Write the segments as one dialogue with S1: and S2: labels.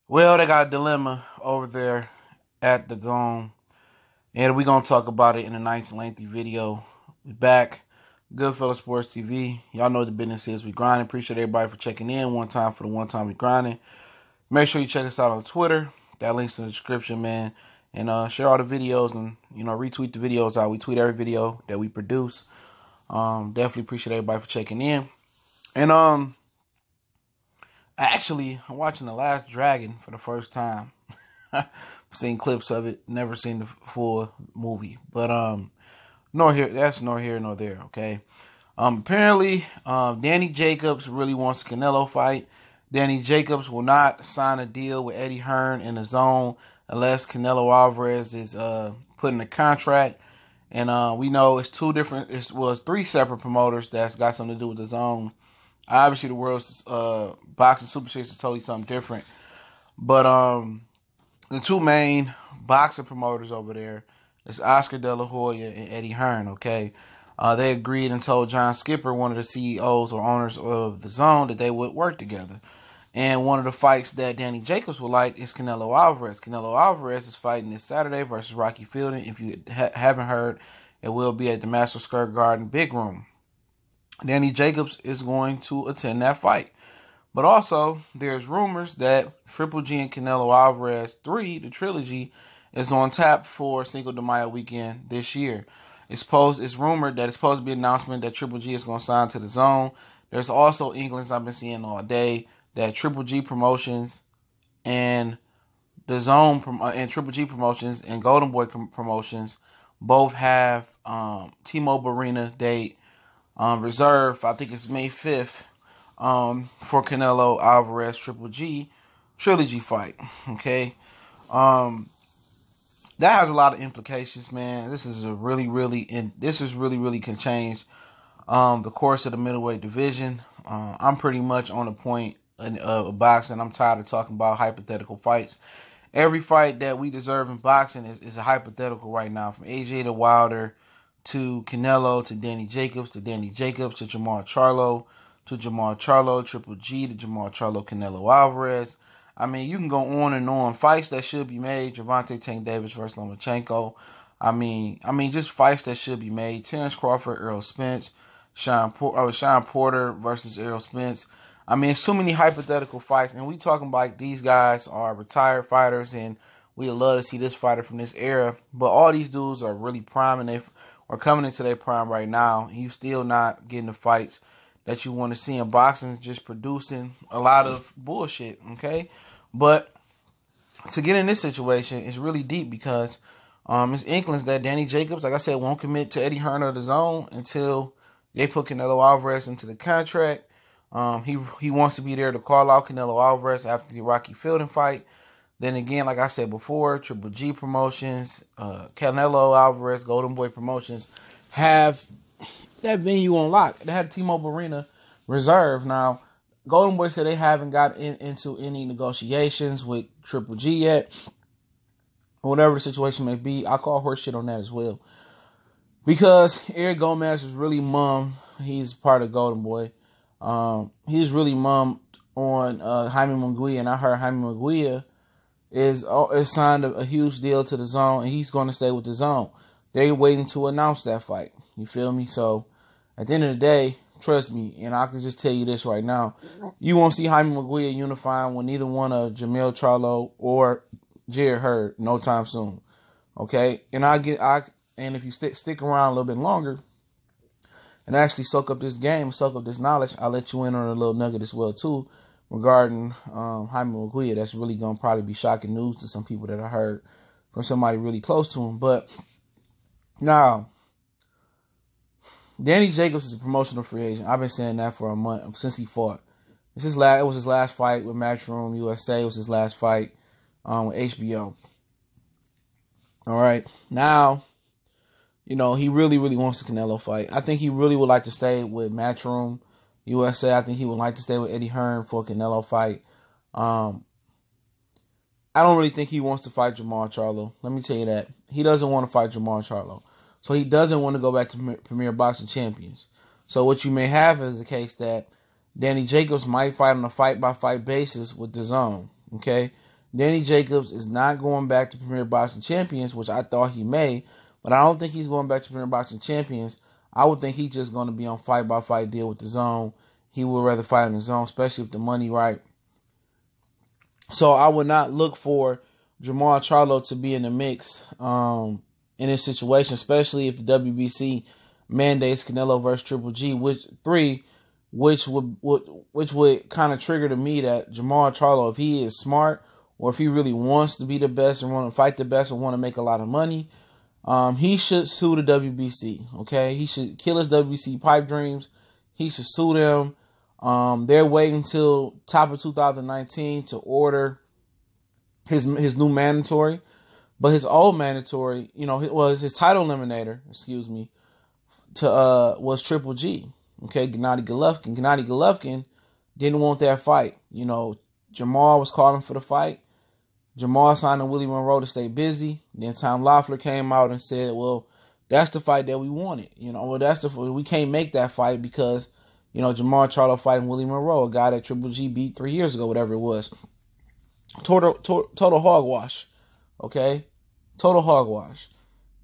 S1: Well, they got a dilemma over there at the Zone, and we're going to talk about it in a nice lengthy video. We back. Goodfellas Sports TV. Y'all know what the business is. We grinding. Appreciate everybody for checking in. One time for the one time we grinding. Make sure you check us out on Twitter. That link's in the description, man. And share all the videos and, retweet the videos out. We tweet every video that we produce. Definitely appreciate everybody for checking in. And, actually, I'm watching The Last Dragon for the first time. I've seen clips of it, never seen the full movie. But that's nor here nor there, okay? Apparently, Danny Jacobs really wants a Canelo fight. Danny Jacobs will not sign a deal with Eddie Hearn in the Zone unless Canelo Alvarez is put in a contract. And we know it's three separate promoters that's got something to do with the Zone. Obviously, the world's boxing super series is totally something different. But the two main boxing promoters over there is Oscar De La Hoya and Eddie Hearn, okay? They agreed and told John Skipper, one of the CEOs or owners of the Zone, that they would work together. And one of the fights that Danny Jacobs would like is Canelo Alvarez. Canelo Alvarez is fighting this Saturday versus Rocky Fielding. If you haven't heard, it will be at the Madison Square Garden Big Room. Danny Jacobs is going to attend that fight. But also, there's rumors that Triple G and Canelo Alvarez 3, the trilogy, is on tap for Cinco de Mayo weekend this year. It's rumored that it's supposed to be an announcement that Triple G is going to sign to the Zone. There's also inklings I've been seeing all day that Triple G Promotions and the Zone and Triple G Promotions and Golden Boy Promotions both have T-Mobile Arena date reserved. I think it's May 5th for Canelo Alvarez Triple G trilogy fight. Okay. That has a lot of implications, man. This is really can change the course of the middleweight division. I'm pretty much on the point of boxing. I'm tired of talking about hypothetical fights. Every fight that we deserve in boxing is a hypothetical right now, from AJ to Wilder to Canelo to Danny Jacobs to Jamal Charlo Triple G to Jamal Charlo Canelo Alvarez. I mean, you can go on and on. Fights that should be made. Gervonta Tank Davis versus Lomachenko. I mean, just fights that should be made. Terrence Crawford, Errol Spence. Sean Porter versus Errol Spence. I mean, so many hypothetical fights. And we talking about these guys are retired fighters, and we love to see this fighter from this era. But all these dudes are really prime, and they are coming into their prime right now. And you still not getting the fights that you want to see in boxing, just producing a lot of bullshit, okay? But to get in this situation is really deep because it's inklings that Danny Jacobs, like I said, won't commit to Eddie Hearn or the Zone until they put Canelo Alvarez into the contract. He wants to be there to call out Canelo Alvarez after the Rocky Fielding fight. Then again, like I said before, Triple G Promotions, Canelo Alvarez, Golden Boy Promotions have that venue on lock. They had T-Mobile Arena reserved. Now, Golden Boy said they haven't got into any negotiations with Triple G yet. Whatever the situation may be, I call horse shit on that as well. Because Eric Gomez is really mum. He's part of Golden Boy. He's really mum on Jaime Munguia, and I heard Jaime Munguia is signed a huge deal to the Zone, and he's going to stay with the Zone. They're waiting to announce that fight. You feel me? So, at the end of the day, trust me, and I can just tell you this right now, you won't see Jaime Munguia unifying with neither one of Jamil Charlo or Jared Hurd no time soon. Okay? And if you stick around a little bit longer and actually soak up this game, soak up this knowledge, I'll let you in on a little nugget as well too regarding Jaime Munguia. That's really gonna probably be shocking news to some people that I heard from somebody really close to him. But now, Danny Jacobs is a promotional free agent. I've been saying that for a month since he fought. It was his last fight with Matchroom USA. It was his last fight with HBO. All right. Now, he really wants the Canelo fight. I think he really would like to stay with Matchroom USA. I think he would like to stay with Eddie Hearn for a Canelo fight. I don't really think he wants to fight Jamal Charlo. Let me tell you that. He doesn't want to fight Jamal Charlo. So he doesn't want to go back to Premier Boxing Champions. So what you may have is the case that Danny Jacobs might fight on a fight-by-fight basis with the Zone. Okay? Danny Jacobs is not going back to Premier Boxing Champions, which I thought he may, but I don't think he's going back to Premier Boxing Champions. I would think he's just going to be on fight-by-fight deal with the Zone. He would rather fight in the Zone, especially if the money right. So I would not look for Jermall Charlo to be in the mix in this situation, especially if the WBC mandates Canelo versus Triple G, which would kind of trigger to me that Jermall Charlo, if he is smart or if he really wants to be the best and want to fight the best and want to make a lot of money, he should sue the WBC. Okay, he should kill his WBC pipe dreams. He should sue them. They're waiting until top of 2019 to order his new mandatory, but his old mandatory, it was his title eliminator. Excuse me, was Triple G. Okay, Gennady Golovkin. Gennady Golovkin didn't want that fight. Jermall was calling for the fight. Jermall signed to Willie Monroe to stay busy. Then Tom Loeffler came out and said, well, that's the fight that we wanted. We can't make that fight because, Jermall Charlo fighting Willie Monroe, a guy that Triple G beat 3 years ago, whatever it was. Total hogwash. Okay? Total hogwash.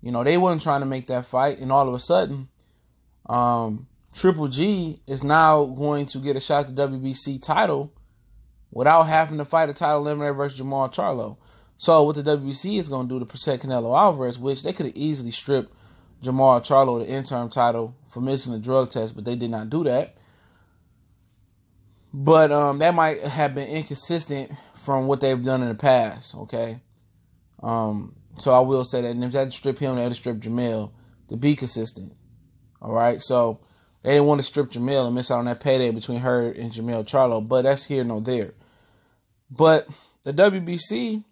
S1: They weren't trying to make that fight, and all of a sudden, Triple G is now going to get a shot at the WBC title without having to fight a title eliminator versus Jermall Charlo. So what the WBC is going to do to protect Canelo Alvarez, which they could have easily stripped Jermall Charlo the interim title for missing the drug test, but they did not do that. But that might have been inconsistent from what they've done in the past, okay? So I will say that, and if they had to strip him, they had to strip Jamel to be consistent, all right? So they didn't want to strip Jamel and miss out on that payday between her and Jermall Charlo, but that's here nor there. But the WBC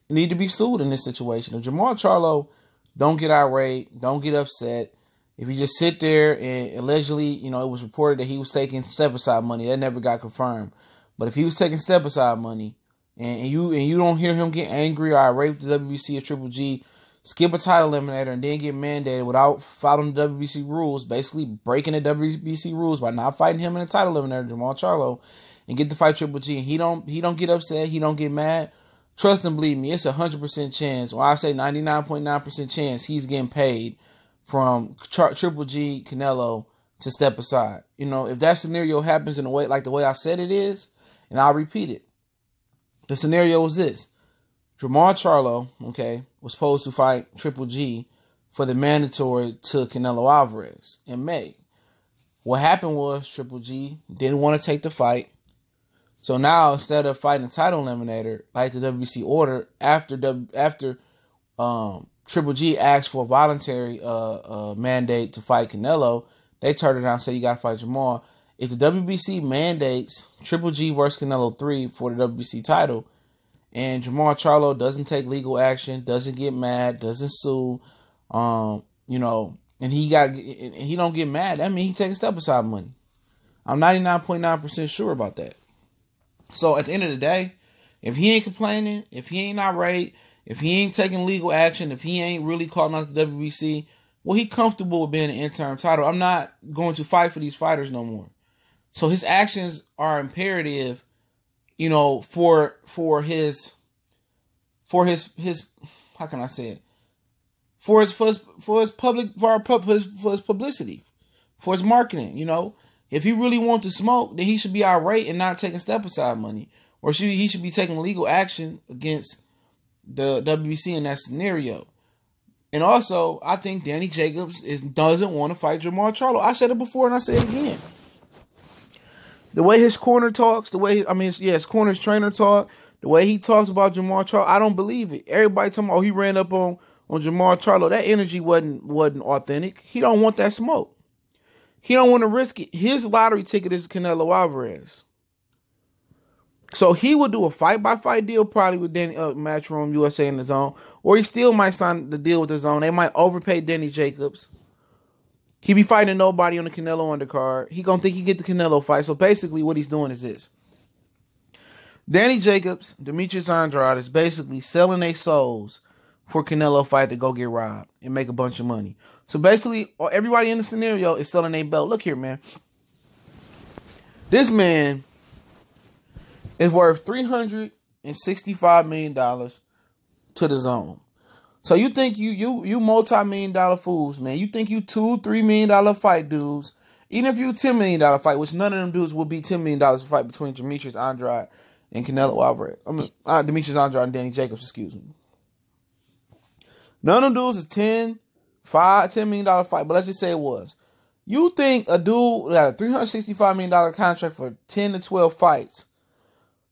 S1: need to be sued in this situation. If Jermall Charlo don't get irate, don't get upset, if you just sit there and allegedly, it was reported that he was taking step-aside money. That never got confirmed. But if he was taking step-aside money and you don't hear him get angry or irate with the WBC or Triple G, skip a title eliminator and then get mandated without following the WBC rules, basically breaking the WBC rules by not fighting him in the title eliminator, Jermall Charlo, and get to fight Triple G, and he don't get upset, he don't get mad, trust and believe me, it's 100% chance, or I say 99.9% chance he's getting paid from Triple G Canelo to step aside. If that scenario happens in the way I said it is, and I'll repeat it. The scenario was this. Jermall Charlo, okay, was supposed to fight Triple G for the mandatory to Canelo Alvarez in May. What happened was Triple G didn't want to take the fight. So now, instead of fighting a title eliminator, like the WBC order, after Triple G asked for a voluntary mandate to fight Canelo, they turned around and said, you got to fight Jermall. If the WBC mandates Triple G versus Canelo 3 for the WBC title, and Jermall Charlo doesn't take legal action, doesn't get mad, doesn't sue, and he don't get mad, that means he taking step-aside money. I'm 99.9% sure about that. So at the end of the day, if he ain't complaining, if he ain't irate, if he ain't taking legal action, if he ain't really calling out the WBC, well, he comfortable with being an interim title. I'm not going to fight for these fighters no more. So his actions are imperative, for his how can I say it? For his publicity, for his marketing, If he really wants to smoke, then he should be irate and not taking step-aside money. Or he should be taking legal action against the WBC in that scenario. And also, I think Danny Jacobs doesn't want to fight Jermall Charlo. I said it before and I say it again. The way his corner talks, his corner's trainer talk, the way he talks about Jermall Charlo, I don't believe it. Everybody talking about he ran up on Jermall Charlo. That energy wasn't authentic. He don't want that smoke. He don't want to risk it. His lottery ticket is Canelo Alvarez. So he would do a fight-by-fight deal probably with Matchroom USA in the Zone. Or he still might sign the deal with the Zone. They might overpay Danny Jacobs. He be fighting nobody on the Canelo undercard. He gonna think he get the Canelo fight. So basically what he's doing is this. Danny Jacobs, Demetrius Andrade is basically selling their souls for Canelo fight to go get robbed and make a bunch of money. So basically, everybody in the scenario is selling their belt. Look here, man. This man is worth $350 $365 million to the zone. So you think you multi-million-dollar fools, man. You think you $2-3 million fight dudes. Even if you $10 million fight, which none of them dudes will be $10 million to fight between Demetrius Andrade and Canelo Alvarez. Demetrius Andrade and Danny Jacobs, excuse me. None of them dudes is $10 million fight, but let's just say it was. You think a dude got a $365 million contract for 10 to 12 fights,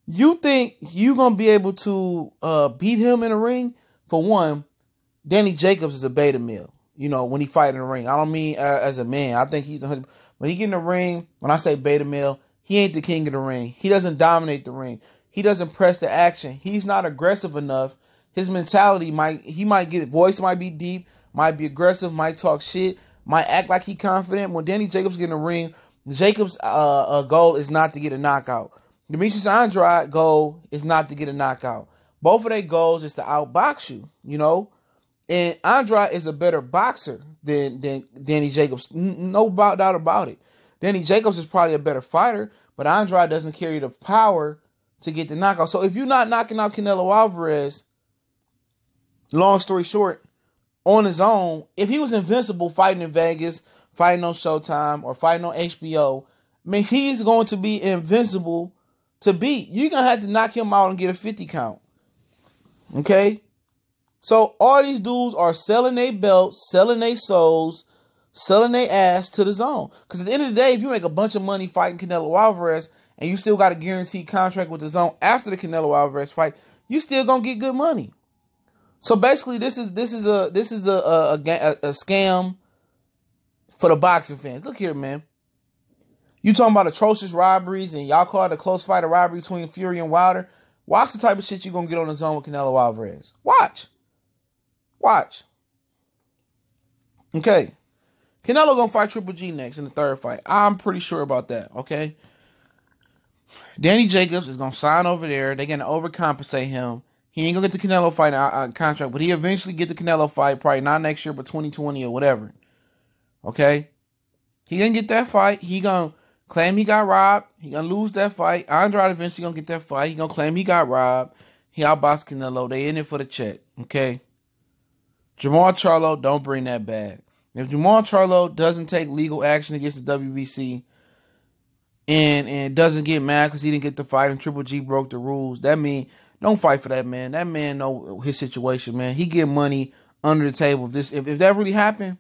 S1: you think you going to be able to beat him in the ring? For one, Danny Jacobs is a beta male, you know, when he fight in the ring. I don't mean as a man. I think he's 100. When he get in the ring, when I say beta male, he ain't the king of the ring. He doesn't dominate the ring. He doesn't press the action. He's not aggressive enough. His mentality voice might be deep, might be aggressive, might talk shit, might act like he confident. When Danny Jacobs get in the ring, Jacobs' goal is not to get a knockout. Demetrius Andrade's goal is not to get a knockout. Both of their goals is to outbox you, you know. And Andrade is a better boxer than Danny Jacobs. No doubt about it. Danny Jacobs is probably a better fighter, but Andrade doesn't carry the power to get the knockout. So if you're not knocking out Canelo Alvarez, long story short, on his own, if he was invincible fighting in Vegas, fighting on Showtime, or fighting on HBO, I mean, he's going to be invincible to beat. You're going to have to knock him out and get a 50 count. Okay? So all these dudes are selling their belts, selling their souls, selling their ass to the zone. Because at the end of the day, if you make a bunch of money fighting Canelo Alvarez and you still got a guaranteed contract with the zone after the Canelo Alvarez fight, you still gonna get good money. So basically, this is a scam for the boxing fans. Look here, man. You talking about atrocious robberies and y'all call it a close fight, a robbery between Fury and Wilder. Watch the type of shit you gonna get on the zone with Canelo Alvarez. Watch. Okay. Canelo gonna fight Triple G next in the third fight. I'm pretty sure about that, okay? Danny Jacobs is gonna sign over there. They're gonna overcompensate him. He ain't gonna get the Canelo fight contract, but he eventually get the Canelo fight, probably not next year, but 2020 or whatever. Okay? He gonna get that fight. He gonna claim he got robbed. He gonna lose that fight. Andrade eventually gonna get that fight. He gonna claim he got robbed. He outboxed Canelo. They in it for the check, okay? Jamal Charlo, don't bring that bag. If Jamal Charlo doesn't take legal action against the WBC and doesn't get mad because he didn't get the fight and Triple G broke the rules, that mean don't fight for that man. That man know his situation, man. He get money under the table. If that really happened,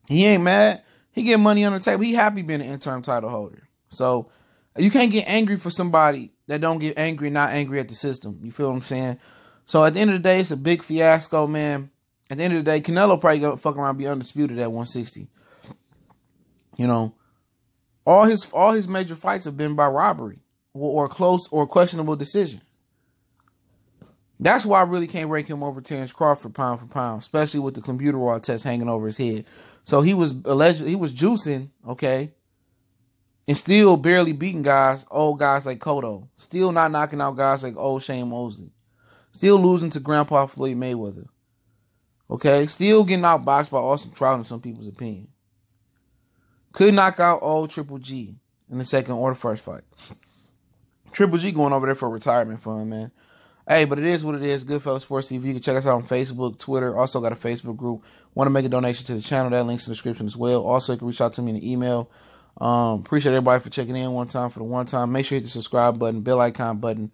S1: he ain't mad. He get money under the table. He happy being an interim title holder. So you can't get angry for somebody that don't get angry, not angry at the system. You feel what I'm saying? So at the end of the day, it's a big fiasco, man. At the end of the day, Canelo probably gonna fuck around and be undisputed at 160. You know, all his major fights have been by robbery or close or questionable decision. That's why I really can't rank him over Terrence Crawford pound for pound, especially with the computer raw test hanging over his head. So he was juicing, okay, and still barely beating old guys like Cotto. Still not knocking out guys like old Shane Mosley. Still losing to Grandpa Floyd Mayweather. Okay, still getting outboxed by Austin Trout in some people's opinion. Could knock out old Triple G in the second or the first fight. Triple G going over there for retirement fund, man. Hey, but it is what it is. Goodfellas Sports TV. You can check us out on Facebook, Twitter. Also got a Facebook group. Want to make a donation to the channel? That link's in the description as well. Also, you can reach out to me in the email. Appreciate everybody for checking in one time for the one time. Make sure you hit the subscribe button, bell icon button.